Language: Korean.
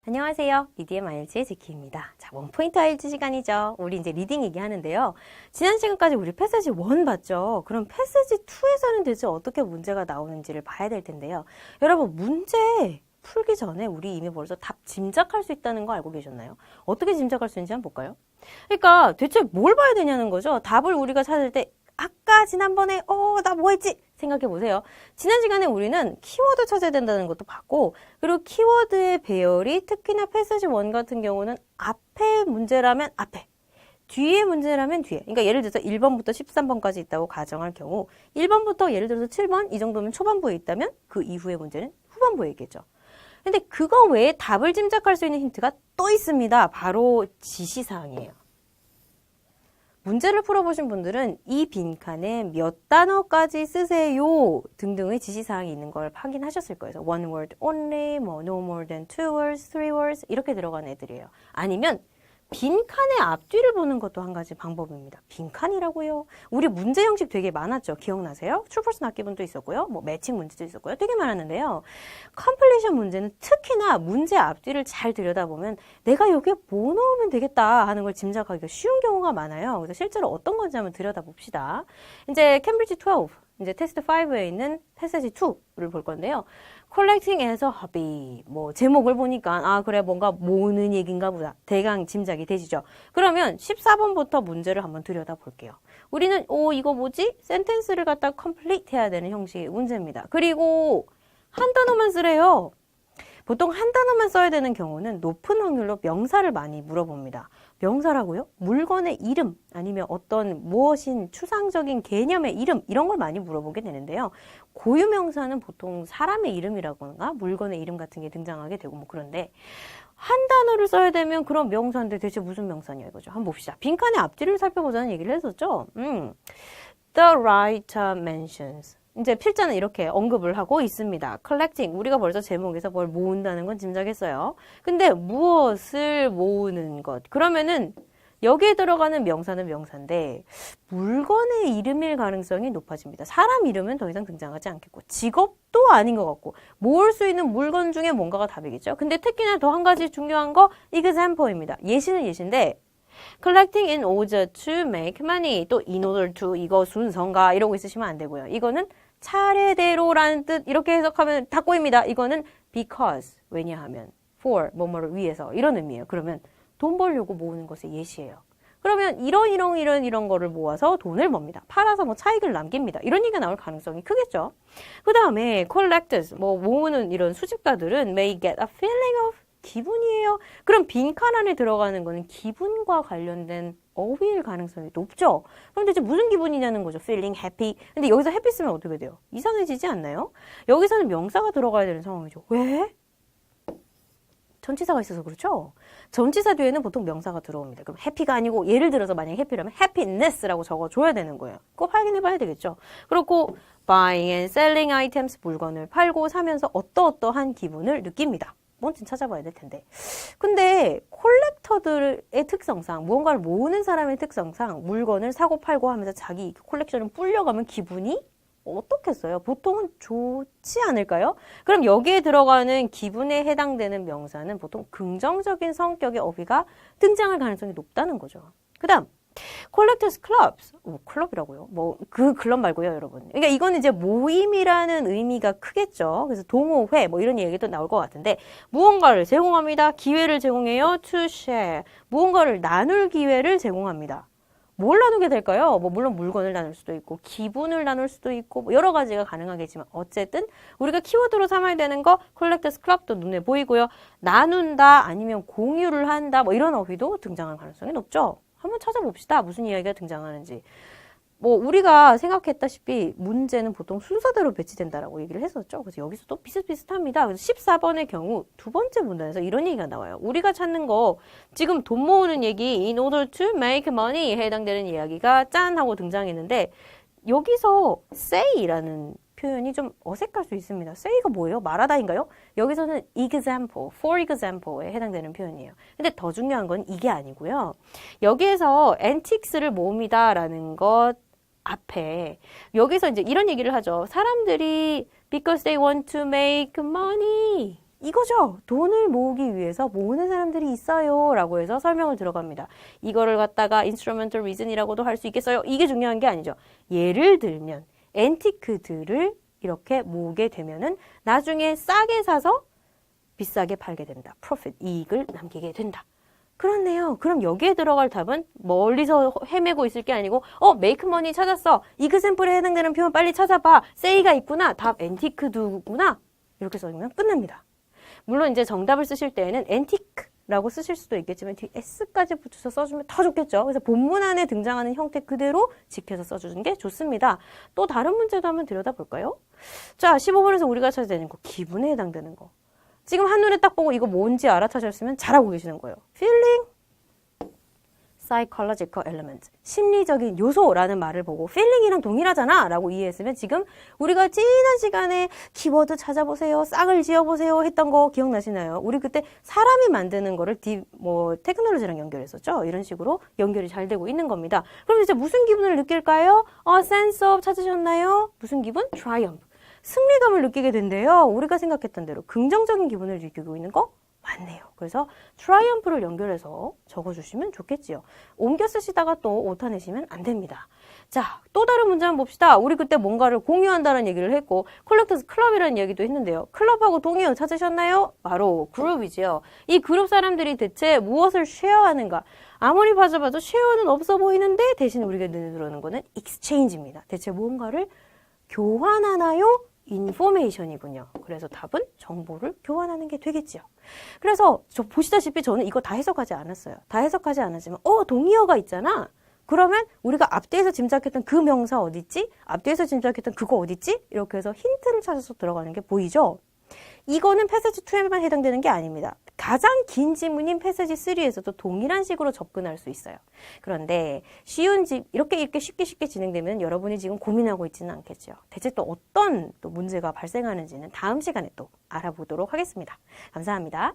안녕하세요. 리디의 마일즈의 지키입니다. 자, 원포인트 IELTS 시간이죠. 우리 이제 리딩 얘기하는데요. 지난 시간까지 우리 패스지 1 봤죠. 그럼 패스지 2에서는 대체 어떻게 문제가 나오는지를 봐야 될 텐데요. 여러분, 문제 풀기 전에 우리 이미 벌써 답 짐작할 수 있다는 거 알고 계셨나요? 어떻게 짐작할 수 있는지 한번 볼까요? 그러니까 대체 뭘 봐야 되냐는 거죠. 답을 우리가 찾을 때 아까 지난번에 나 뭐 했지? 생각해 보세요. 지난 시간에 우리는 키워드 찾아야 된다는 것도 봤고, 그리고 키워드의 배열이 특히나 패스지 1 같은 경우는 앞에 문제라면 앞에, 뒤에 문제라면 뒤에. 그러니까 예를 들어서 1번부터 13번까지 있다고 가정할 경우 1번부터 예를 들어서 7번 이 정도면 초반부에 있다면 그 이후의 문제는 후반부에 있겠죠. 근데 그거 외에 답을 짐작할 수 있는 힌트가 또 있습니다. 바로 지시사항이에요. 문제를 풀어보신 분들은 이 빈칸에 몇 단어까지 쓰세요 등등의 지시사항이 있는 걸 확인하셨을 거예요. one word only, 뭐 no more than 2 words, 3 words 이렇게 들어간 애들이에요. 아니면 빈칸의 앞뒤를 보는 것도 한 가지 방법입니다. 빈칸이라고요? 우리 문제 형식 되게 많았죠. 기억나세요? 출퍼슨 악기분도 있었고요. 뭐 매칭 문제도 있었고요. 되게 많았는데요. 컴플리션 문제는 특히나 문제 앞뒤를 잘 들여다보면 내가 여기에 뭐 넣으면 되겠다 하는 걸 짐작하기가 쉬운 경우가 많아요. 그래서 실제로 어떤 건지 한번 들여다봅시다. 이제 캠브리지 12, 이제 테스트 5에 있는 패세지 2를 볼 건데요. collecting as a hobby. 뭐 제목을 보니까 그래 뭔가 모으는 얘기인가 보다. 대강 짐작이 되시죠. 그러면 14번부터 문제를 한번 들여다볼게요. 우리는 이거 뭐지? 센텐스를 갖다 complete 해야 되는 형식의 문제입니다. 그리고 한 단어만 쓰래요. 보통 한 단어만 써야 되는 경우는 높은 확률로 명사를 많이 물어봅니다. 명사라고요? 물건의 이름 아니면 어떤 무엇인 추상적인 개념의 이름 이런 걸 많이 물어보게 되는데요. 고유명사는 보통 사람의 이름이라거나 물건의 이름 같은 게 등장하게 되고 뭐 그런데 한 단어를 써야 되면 그런 명사인데 대체 무슨 명사냐 이거죠. 한번 봅시다. 빈칸의 앞뒤를 살펴보자는 얘기를 했었죠. The writer mentions. 이제 필자는 이렇게 언급을 하고 있습니다. collecting. 우리가 벌써 제목에서 뭘 모은다는 건 짐작했어요. 근데 무엇을 모으는 것. 그러면은 여기에 들어가는 명사는 명사인데 물건의 이름일 가능성이 높아집니다. 사람 이름은 더 이상 등장하지 않겠고 직업도 아닌 것 같고 모을 수 있는 물건 중에 뭔가가 답이겠죠. 근데 특히나 더 한 가지 중요한 거 example입니다. 예시는 예시인데 collecting in order to make money. 또 in order to 이거 순서인가 이러고 있으시면 안 되고요. 이거는 차례대로라는 뜻 이렇게 해석하면 다 꼬입니다. 이거는 because 왜냐하면 for 뭐뭐를 위해서 이런 의미예요. 그러면 돈 벌려고 모으는 것의 예시예요. 그러면 이런 거를 모아서 돈을 법니다. 팔아서 뭐 차익을 남깁니다. 이런 얘기가 나올 가능성이 크겠죠. 그 다음에 collectors 뭐 모으는 이런 수집가들은 may get a feeling of 기분이에요. 그럼 빈칸 안에 들어가는 거는 기분과 관련된 어휘일 가능성이 높죠. 그럼 대체 무슨 기분이냐는 거죠. feeling happy. 근데 여기서 happy 쓰면 어떻게 돼요? 이상해지지 않나요? 여기서는 명사가 들어가야 되는 상황이죠. 왜? 전치사가 있어서 그렇죠? 전치사 뒤에는 보통 명사가 들어옵니다. 그럼 happy가 아니고 예를 들어서 만약에 happy라면 happiness라고 적어줘야 되는 거예요. 꼭 확인해봐야 되겠죠. 그렇고 buying and selling items 물건을 팔고 사면서 어떠어떠한 기분을 느낍니다. 뭔지 찾아봐야 될 텐데. 근데 콜렉터들의 특성상 무언가를 모으는 사람의 특성상 물건을 사고 팔고 하면서 자기 콜렉션을 불려가면 기분이 어떻겠어요? 보통은 좋지 않을까요? 그럼 여기에 들어가는 기분에 해당되는 명사는 보통 긍정적인 성격의 어휘가 등장할 가능성이 높다는 거죠. 그 다음 collectors clubs. 클럽이라고요? 뭐 그 클럽 말고요, 여러분. 그러니까 이거는 이제 모임이라는 의미가 크겠죠. 그래서 동호회 뭐 이런 얘기도 나올 것 같은데 무언가를 제공합니다. 기회를 제공해요. to share. 무언가를 나눌 기회를 제공합니다. 뭘 나누게 될까요? 뭐 물론 물건을 나눌 수도 있고 기분을 나눌 수도 있고 뭐 여러 가지가 가능하겠지만 어쨌든 우리가 키워드로 삼아야 되는 거 collectors club도 눈에 보이고요. 나눈다 아니면 공유를 한다 뭐 이런 어휘도 등장할 가능성이 높죠. 한번 찾아봅시다. 무슨 이야기가 등장하는지. 뭐 우리가 생각했다시피 문제는 보통 순서대로 배치된다라고 얘기를 했었죠. 그래서 여기서도 비슷비슷합니다. 그래서 14번의 경우 두 번째 문단에서 이런 얘기가 나와요. 우리가 찾는 거 지금 돈 모으는 얘기 in order to make money에 해당되는 이야기가 짠 하고 등장했는데 여기서 say라는 표현이 좀 어색할 수 있습니다. say가 뭐예요? 말하다인가요? 여기서는 example, for example에 해당되는 표현이에요. 근데 더 중요한 건 이게 아니고요. 여기에서 antiques를 모읍니다라는 것 앞에 여기서 이제 이런 얘기를 하죠. 사람들이 because they want to make money 이거죠. 돈을 모으기 위해서 모으는 사람들이 있어요. 라고 해서 설명을 들어갑니다. 이거를 갖다가 instrumental reason이라고도 할 수 있겠어요? 이게 중요한 게 아니죠. 예를 들면 앤티크들을 이렇게 모으게 되면은 나중에 싸게 사서 비싸게 팔게 된다. profit, 이익을 남기게 된다. 그렇네요. 그럼 여기에 들어갈 답은 멀리서 헤매고 있을 게 아니고 make money 찾았어. 이그샘플에 해당되는 표현 빨리 찾아봐. say가 있구나. 답 앤티크두구나. 이렇게 써주면 끝납니다. 물론 이제 정답을 쓰실 때에는 앤티크라고 쓰실 수도 있겠지만 뒤에 s까지 붙여서 써주면 더 좋겠죠. 그래서 본문 안에 등장하는 형태 그대로 지켜서 써주는 게 좋습니다. 또 다른 문제도 한번 들여다볼까요? 자, 15번에서 우리가 찾아야 되는 거, 기분에 해당되는 거. 지금 한눈에 딱 보고 이거 뭔지 알아차셨으면 잘하고 계시는 거예요. feeling, psychological element, 심리적인 요소라는 말을 보고 feeling이랑 동일하잖아 라고 이해했으면 지금 우리가 지난 시간에 키워드 찾아보세요, 싹을 지어보세요 했던 거 기억나시나요? 우리 그때 사람이 만드는 거를 테크놀로지랑 연결했었죠. 이런 식으로 연결이 잘 되고 있는 겁니다. 그럼 이제 무슨 기분을 느낄까요? sense of 찾으셨나요? 무슨 기분? triumph. 승리감을 느끼게 된대요. 우리가 생각했던 대로 긍정적인 기분을 느끼고 있는 거 맞네요. 그래서 triumph를 연결해서 적어주시면 좋겠지요. 옮겨 쓰시다가 또 오타 내시면 안 됩니다. 자, 또 다른 문제 한번 봅시다. 우리 그때 뭔가를 공유한다는 얘기를 했고 콜렉터스 클럽이라는 얘기도 했는데요. 클럽하고 동의어 찾으셨나요? 바로 그룹이지요. 이 그룹 사람들이 대체 무엇을 쉐어하는가? 아무리 봐도 쉐어는 없어 보이는데 대신 우리가 눈에 들어오는 거는 exchange입니다. 대체 무언가를 교환하나요? 인포메이션이군요. 그래서 답은 정보를 교환하는 게 되겠지요. 그래서 저 보시다시피 저는 이거 다 해석하지 않았어요. 다 해석하지 않았지만 동의어가 있잖아. 그러면 우리가 앞뒤에서 짐작했던 그 명사 어딨지? 앞뒤에서 짐작했던 그거 어딨지? 이렇게 해서 힌트를 찾아서 들어가는 게 보이죠? 이거는 패세지 2에만 해당되는 게 아닙니다. 가장 긴 지문인 패세지 3에서도 동일한 식으로 접근할 수 있어요. 그런데 쉬운 이렇게 쉽게 진행되면 여러분이 지금 고민하고 있지는 않겠죠. 대체 또 어떤 또 문제가 발생하는지는 다음 시간에 또 알아보도록 하겠습니다. 감사합니다.